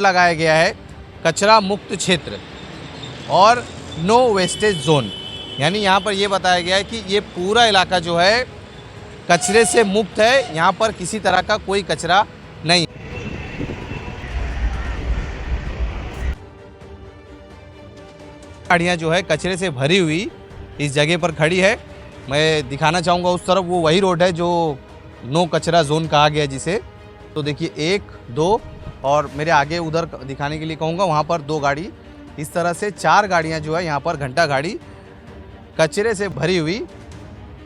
लगाया गया है कचरा मुक्त क्षेत्र और नो वेस्टेज जोन, यानी यहाँ पर ये बताया गया है कि ये पूरा इलाका जो है कचरे से मुक्त है, यहाँ पर किसी तरह का कोई कचरा नहीं। गाड़ियाँ जो है कचरे से भरी हुई इस जगह पर खड़ी है। मैं दिखाना चाहूँगा उस तरफ, वो वही रोड है जो नो कचरा जोन कहा गया जिसे। तो देखिए 1, 2 और मेरे आगे उधर दिखाने के लिए कहूँगा, वहाँ पर 2 गाड़ी, इस तरह से 4 गाड़ियाँ जो है यहाँ पर घंटा गाड़ी कचरे से भरी हुई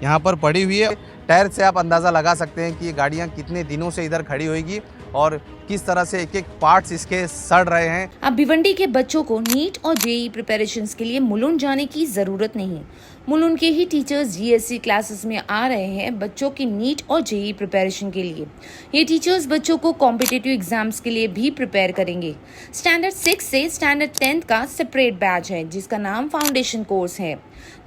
यहाँ पर पड़ी हुई है। टायर से आप अंदाज़ा लगा सकते हैं कि ये गाड़ियाँ कितने दिनों से इधर खड़ी होगी और किस तरह से एक एक पार्ट्स इसके सड़ रहे हैं। अब भिवंडी के बच्चों को नीट और जेईई प्रिपरेशंस के लिए मुलुंड जाने की जरूरत नहीं। मुलुंड के ही टीचर्स जीएससी क्लासेस में आ रहे हैं बच्चों की नीट और जेईई प्रिपरेशन के लिए। ये टीचर्स बच्चों को कॉम्पिटिटिव एग्जाम्स के लिए भी प्रिपेयर करेंगे। स्टैंडर्ड 6 से स्टैंडर्ड 10th का सेपरेट बैच है जिसका नाम फाउंडेशन कोर्स है।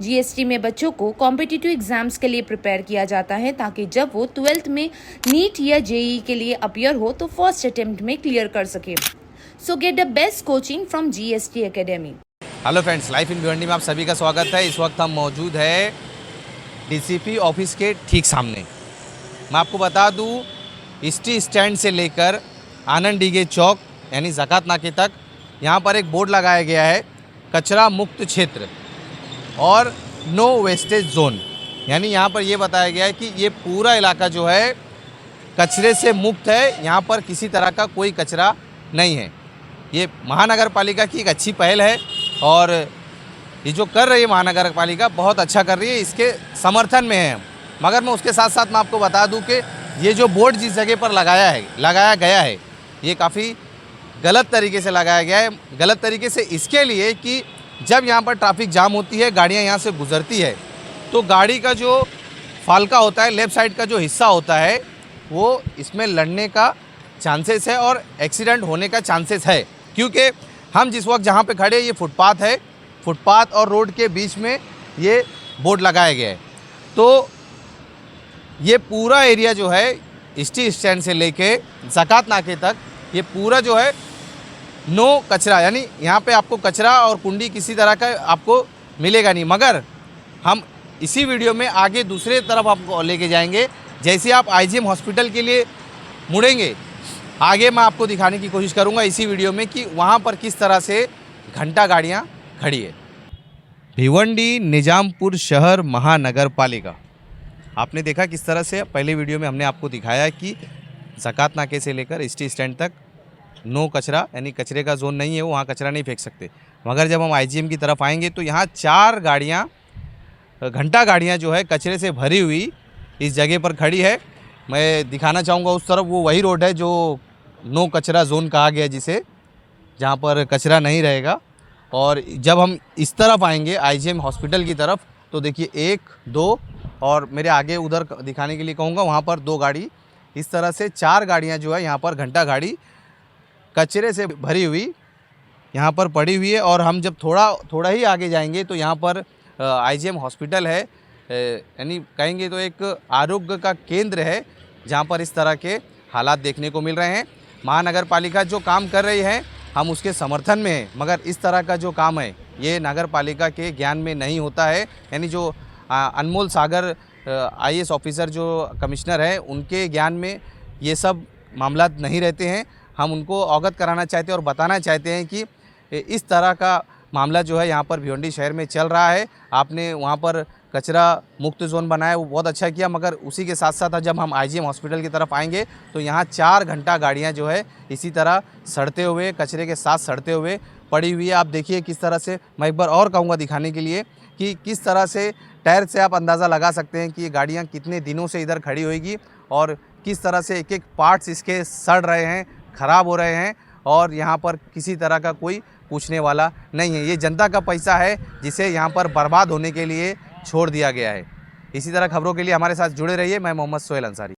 जीएसटी में बच्चों को कॉम्पिटिटिव एग्जाम्स के लिए प्रिपेयर किया जाता है ताकि जब वो 12th में नीट या जेईई के लिए अपीयर हो तो फर्स्ट अटेम्प्ट में क्लियर कर सके। सो get the best coaching from GST academy. Hello friends, life in Bhiwandi में आप सभी का स्वागत है। इस वक्त हम मौजूद है डीसीपी ऑफिस के ठीक सामने। मैं आपको बता दूं, इस्टी स्टैंड से लेकर आनंद डीगे चौक यानी ज़कात नाके तक यहाँ पर एक बोर्ड लगाया गया है कचरा मुक्त क्षेत्र और नो वेस्टेज जोन, यानी यहाँ पर ये बताया गया है कि ये पूरा इलाका जो है कचरे से मुक्त है, यहाँ पर किसी तरह का कोई कचरा नहीं है। ये महानगर पालिका की एक अच्छी पहल है और ये जो कर रही है महानगर पालिका बहुत अच्छा कर रही है, इसके समर्थन में है। मगर मैं उसके साथ साथ मैं आपको बता दूं कि ये जो बोर्ड जिस जगह पर लगाया गया है ये काफ़ी गलत तरीके से लगाया गया है। गलत तरीके से इसके लिए कि जब यहाँ पर ट्रैफिक जाम होती है, गाड़ियाँ यहाँ से गुजरती है, तो गाड़ी का जो फालका होता है, लेफ़्ट साइड का जो हिस्सा होता है, वो इसमें लड़ने का चांसेस है और एक्सीडेंट होने का चांसेस है। क्योंकि हम जिस वक्त जहाँ पे खड़े ये फुटपाथ है, फुटपाथ और रोड के बीच में ये बोर्ड लगाया गया है। तो ये पूरा एरिया जो है इस्टी स्टैंड से लेके ज़कात नाके तक ये पूरा जो है नो कचरा, यानी यहाँ पे आपको कचरा और कुंडी किसी तरह का आपको मिलेगा नहीं। मगर हम इसी वीडियो में आगे दूसरे तरफ आपको लेके जाएंगे। जैसे आप आईजीएम हॉस्पिटल के लिए मुड़ेंगे, आगे मैं आपको दिखाने की कोशिश करूंगा इसी वीडियो में कि वहाँ पर किस तरह से घंटा गाड़ियाँ खड़ी है। भिवंडी निजामपुर शहर महानगर पालिका, आपने देखा किस तरह से पहले वीडियो में हमने आपको दिखाया कि ज़कात नाके से लेकर इस्टी स्टैंड तक नो कचरा, यानी कचरे का जोन नहीं है, वो वहाँ कचरा नहीं फेंक सकते। मगर जब हम आईजीएम की तरफ आएंगे तो यहाँ 4 गाड़ियाँ, घंटा गाड़ियाँ जो है कचरे से भरी हुई इस जगह पर खड़ी है। मैं दिखाना चाहूँगा उस तरफ, वो वही रोड है जो नो कचरा जोन कहा गया जिसे, जहाँ पर कचरा नहीं रहेगा। और जब हम इस तरफ आएंगे आईजीएम हॉस्पिटल की तरफ तो देखिए 1, 2 और मेरे आगे उधर दिखाने के लिए कहूँगा, वहाँ पर 2 गाड़ी, इस तरह से 4 गाड़ियाँ जो है यहाँ पर घंटा गाड़ी कचरे से भरी हुई यहाँ पर पड़ी हुई है। और हम जब थोड़ा ही आगे जाएंगे तो यहाँ पर आईजीएम हॉस्पिटल है, यानी कहेंगे तो एक आरोग्य का केंद्र है जहाँ पर इस तरह के हालात देखने को मिल रहे हैं। महानगर पालिका जो काम कर रही है हम उसके समर्थन में हैं, मगर इस तरह का जो काम है ये नगर पालिका के ज्ञान में नहीं होता है। यानी जो अनमोल सागर आईएएस ऑफिसर जो कमिश्नर है उनके ज्ञान में ये सब मामला नहीं रहते हैं। हम उनको अवगत कराना चाहते हैं और बताना चाहते हैं कि इस तरह का मामला जो है यहाँ पर भिवंडी शहर में चल रहा है। आपने वहाँ पर कचरा मुक्त जोन बनाया, वो बहुत अच्छा किया, मगर उसी के साथ साथ जब हम आईजीएम हॉस्पिटल की तरफ आएंगे तो यहाँ 4 घंटा गाड़ियाँ जो है इसी तरह सड़ते हुए, कचरे के साथ सड़ते हुए पड़ी हुई है। आप देखिए किस तरह से, मैं एक बार और कहूँगा दिखाने के लिए कि किस तरह से टायर से आप अंदाज़ा लगा सकते हैं कि ये गाड़ियाँ कितने दिनों से इधर खड़ी होगी और किस तरह से एक एक पार्ट्स इसके सड़ रहे हैं, ख़राब हो रहे हैं और यहाँ पर किसी तरह का कोई पूछने वाला नहीं है। ये जनता का पैसा है जिसे यहाँ पर बर्बाद होने के लिए छोड़ दिया गया है। इसी तरह खबरों के लिए हमारे साथ जुड़े रहिए। मैं मोहम्मद सोहेल अंसारी।